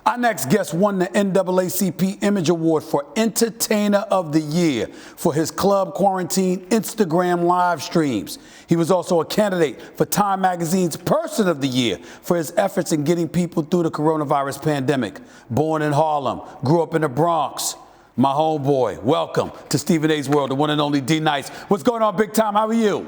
Our next guest won the NAACP Image Award for Entertainer of the Year for his Club Quarantine Instagram live streams. He was also a candidate for Time Magazine's Person of the Year for his efforts in getting people through the coronavirus pandemic. Born in Harlem, grew up in the Bronx. My homeboy, welcome to Stephen A's World, the one and only D Nice. What's going on, big time? How are you?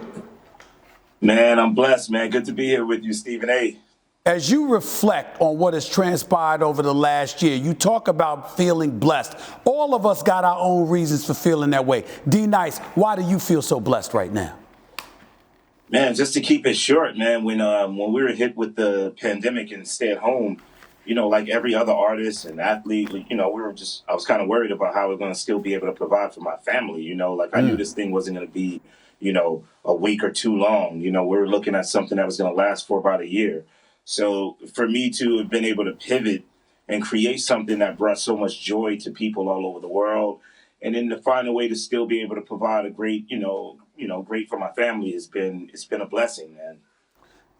Man, I'm blessed, man. Good to be here with you, Stephen A. As you reflect on what has transpired over the last year, you talk about feeling blessed. All of us got our own reasons for feeling that way. D Nice, why do you feel so blessed right now? Man, just to keep it short, man, when we were hit with the pandemic and stay at home, like every other artist and athlete, I was kind of worried about how we're going to still be able to provide for my family. I knew this thing wasn't going to be, a week or too long. We were looking at something that was going to last for about a year. So for me to have been able to pivot and create something that brought so much joy to people all over the world, and then to find a way to still be able to provide a great, great for my family it's been a blessing, man.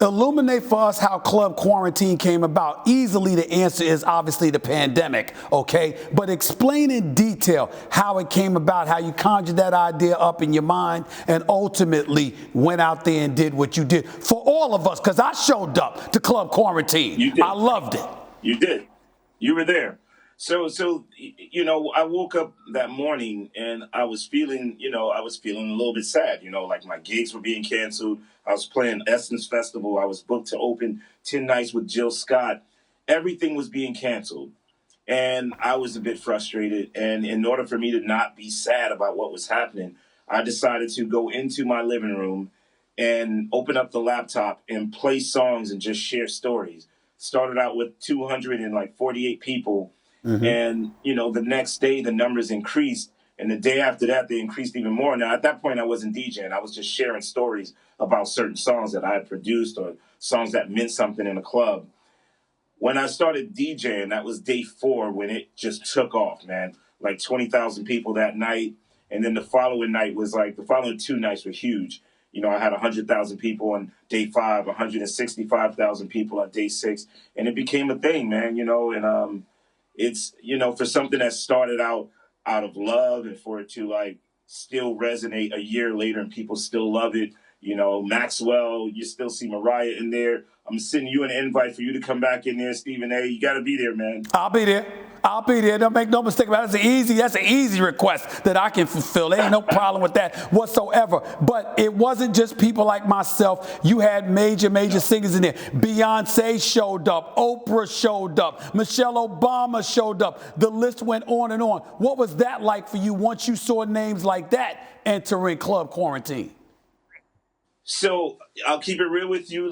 Illuminate for us how Club Quarantine came about. Easily the answer is obviously the pandemic, okay? But explain in detail how it came about, how you conjured that idea up in your mind and ultimately went out there and did what you did. For all of us, because I showed up to Club Quarantine. You did. I loved it. You did. You were there. So I woke up that morning and I was feeling a little bit sad, like my gigs were being canceled. I was playing Essence Festival. I was booked to open 10 nights with Jill Scott. Everything was being canceled. And I was a bit frustrated. And in order for me to not be sad about what was happening, I decided to go into my living room and open up the laptop and play songs and just share stories. Started out with 248 people. Mm-hmm. And, the next day the numbers increased. And the day after that, they increased even more. Now, at that point, I wasn't DJing. I was just sharing stories about certain songs that I had produced or songs that meant something in a club. When I started DJing, that was day 4 when it just took off, man. Like 20,000 people that night. And then the following night was the following 2 nights were huge. I had 100,000 people on day 5, 165,000 people on day 6. And it became a thing, man, and it's, for something that started out of love and for it to still resonate a year later and people still love it. Maxwell, you still see Mariah in there. I'm sending you an invite for you to come back in there, Stephen A. You got to be there, man. I'll be there. Don't make no mistake about it. That's an easy request that I can fulfill. There ain't no problem with that whatsoever. But it wasn't just people like myself. You had major singers in there. Beyonce showed up. Oprah showed up. Michelle Obama showed up. The list went on and on. What was that like for you once you saw names like that entering Club Quarantine? So I'll keep it real with you.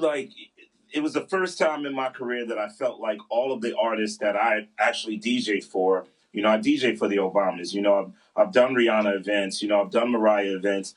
It was the first time in my career that I felt like all of the artists that I actually DJed for, I DJed for the Obamas, I've done Rihanna events, I've done Mariah events,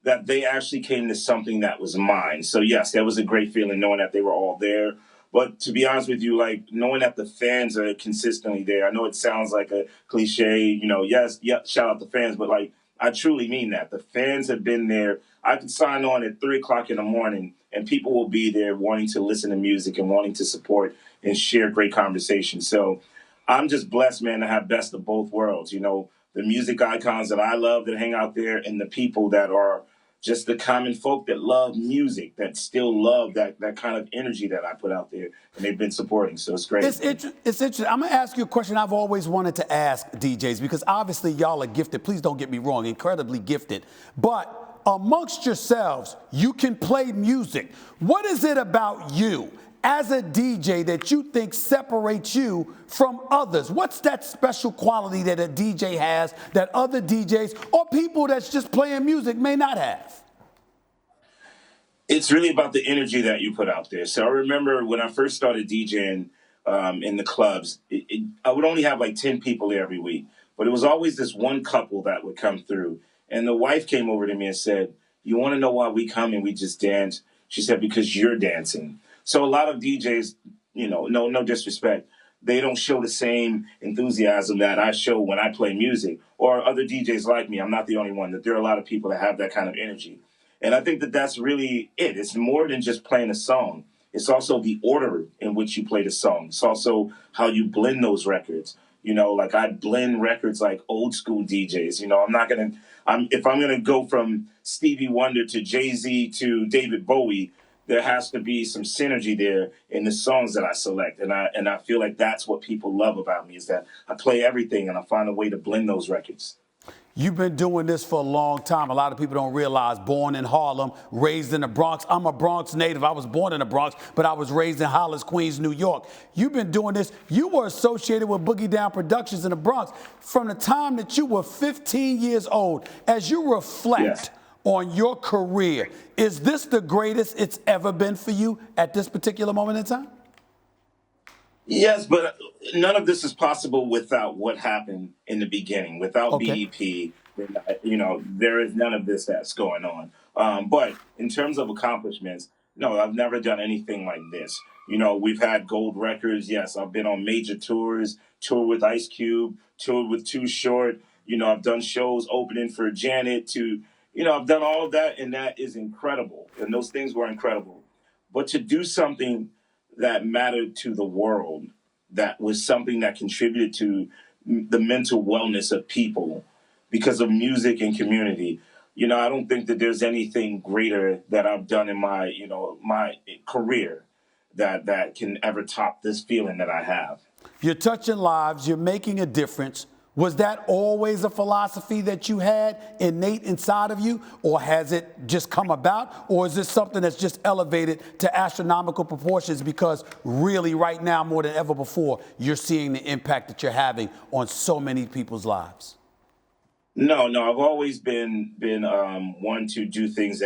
that they actually came to something that was mine. So yes, that was a great feeling knowing that they were all there. But to be honest with you, knowing that the fans are consistently there, I know it sounds like a cliche, yes, shout out the fans, but I truly mean that. The fans have been there. I could sign on at 3 o'clock in the morning and people will be there wanting to listen to music and wanting to support and share great conversations. So I'm just blessed, man, to have best of both worlds. The music icons that I love that hang out there and the people that are just the common folk that love music, that still love that kind of energy that I put out there. And they've been supporting. So it's great. It's interesting. I'm going to ask you a question I've always wanted to ask DJs because obviously y'all are gifted. Please don't get me wrong, incredibly gifted. But amongst yourselves, you can play music. What is it about you as a DJ that you think separates you from others? What's that special quality that a DJ has that other DJs or people that's just playing music may not have? It's really about the energy that you put out there. So I remember when I first started DJing in the clubs, I would only have 10 people there every week. But it was always this one couple that would come through. And the wife came over to me and said, "You want to know why we come and we just dance?" She said, "Because you're dancing." So a lot of DJs, no disrespect, they don't show the same enthusiasm that I show when I play music or other DJs like me. I'm not the only one, that there are a lot of people that have that kind of energy. And I think that that's really it. It's more than just playing a song. It's also the order in which you play the song. It's also how you blend those records. Like I blend records like old school DJs. If I'm gonna go from Stevie Wonder to Jay-Z to David Bowie, there has to be some synergy there in the songs that I select. And I feel like that's what people love about me, is that I play everything and I find a way to blend those records. You've been doing this for a long time. A lot of people don't realize, born in Harlem, raised in the Bronx. I'm a Bronx native. I was born in the Bronx, but I was raised in Hollis, Queens, New York. You've been doing this. You were associated with Boogie Down Productions in the Bronx from the time that you were 15 years old. As you reflect Yes. on your career, is this the greatest it's ever been for you at this particular moment in time? Yes, but none of this is possible without what happened in the beginning. Without Okay. BDP, there is none of this that's going on. But in terms of accomplishments, no, I've never done anything like this. We've had gold records. Yes, I've been on major tours, toured with Ice Cube, toured with Too Short. I've done shows opening for Janet I've done all of that, and that is incredible. And those things were incredible. But to do something that mattered to the world, that was something that contributed to the mental wellness of people because of music and community. I don't think that there's anything greater that I've done in my career that can ever top this feeling that I have. You're touching lives. You're making a difference. Was that always a philosophy that you had innate inside of you, or has it just come about, or is this something that's just elevated to astronomical proportions because really right now more than ever before you're seeing the impact that you're having on so many people's lives? No, I've always been one to do things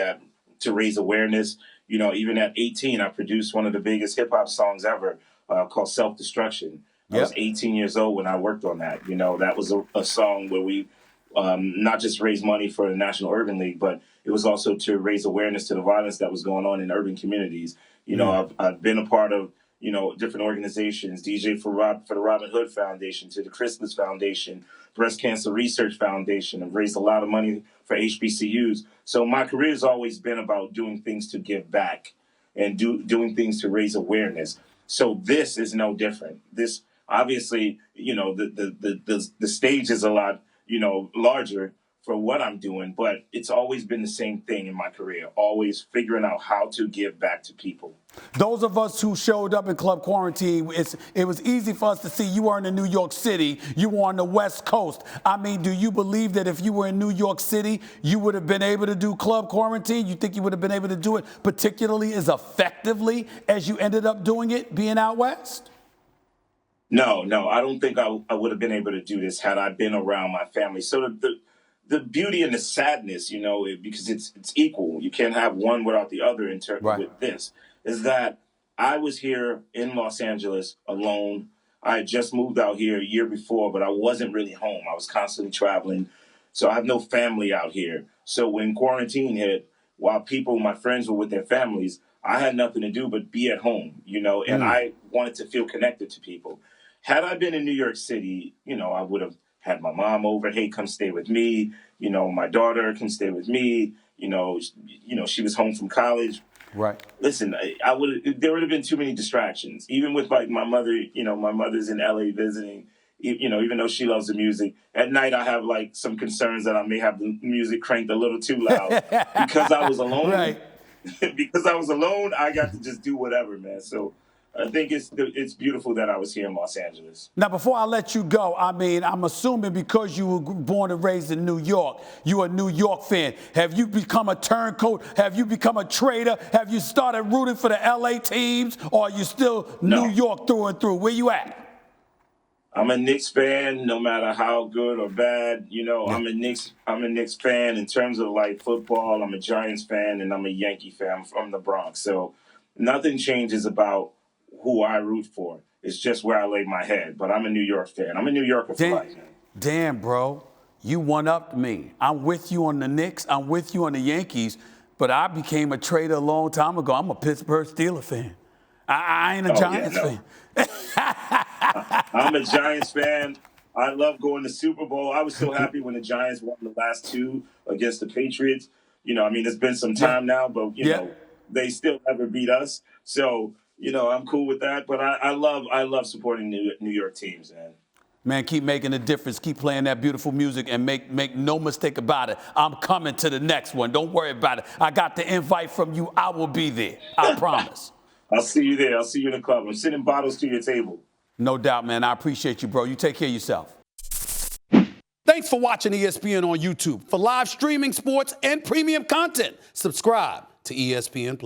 to raise awareness. Even at 18, I produced one of the biggest hip hop songs ever, called "Self Destruction." I was Yep. 18 years old when I worked on that. That was a song where we not just raised money for the National Urban League, but it was also to raise awareness to the violence that was going on in urban communities. I've been a part of different organizations, DJ for the Robin Hood Foundation, to the Christmas Foundation, Breast Cancer Research Foundation. I've raised a lot of money for HBCUs. So my career has always been about doing things to give back and doing things to raise awareness. So this is no different. This obviously, the stage is a lot, larger for what I'm doing, but it's always been the same thing in my career, always figuring out how to give back to people. Those of us who showed up in Club Quarantine, it was easy for us to see you weren't in New York City, you were on the West Coast. I mean, do you believe that if you were in New York City, you would have been able to do Club Quarantine? You think you would have been able to do it particularly as effectively as you ended up doing it being out West? No, I don't think I would have been able to do this had I been around my family. So the beauty and the sadness, because it's equal. You can't have one without the other in terms Right. with this, is that I was here in Los Angeles alone. I had just moved out here a year before, but I wasn't really home. I was constantly traveling. So I have no family out here. So when quarantine hit, while my friends were with their families, I had nothing to do but be at home, and I wanted to feel connected to people. Had I been in New York City, I would have had my mom over. Hey, come stay with me. My daughter can stay with me. She was home from college. Right. Listen, there would have been too many distractions. Even with like my mother, my mother's in LA visiting. Even though she loves the music, at night I have like some concerns that I may have the music cranked a little too loud because I was alone. Right. Because I was alone, I got to just do whatever, man. So I think it's beautiful that I was here in Los Angeles. Now, before I let you go, I mean, I'm assuming because you were born and raised in New York, you're a New York fan. Have you become a turncoat? Have you become a traitor? Have you started rooting for the LA teams? Or are you still No. New York through and through? Where you at? I'm a Knicks fan, no matter how good or bad. Yeah. I'm a Knicks fan in terms of like football. I'm a Giants fan and I'm a Yankee fan. I'm from the Bronx, so nothing changes about who I root for. It's just where I lay my head. But I'm a New York fan. I'm a New Yorker for life, man. Damn, bro. You one-upped me. I'm with you on the Knicks. I'm with you on the Yankees. But I became a traitor a long time ago. I'm a Pittsburgh Steelers fan. I ain't a Giants fan. I'm a Giants fan. I love going to Super Bowl. I was so happy when the Giants won the last two against the Patriots. It's been some time now, but, they still never beat us. So, I'm cool with that. But I love supporting New York teams, man. Man, keep making a difference. Keep playing that beautiful music and make no mistake about it. I'm coming to the next one. Don't worry about it. I got the invite from you. I will be there. I promise. I'll see you there. I'll see you in the club. I'm sending bottles to your table. No doubt, man. I appreciate you, bro. You take care of yourself. Thanks for watching ESPN on YouTube. For live streaming, sports, and premium content, subscribe to ESPN+.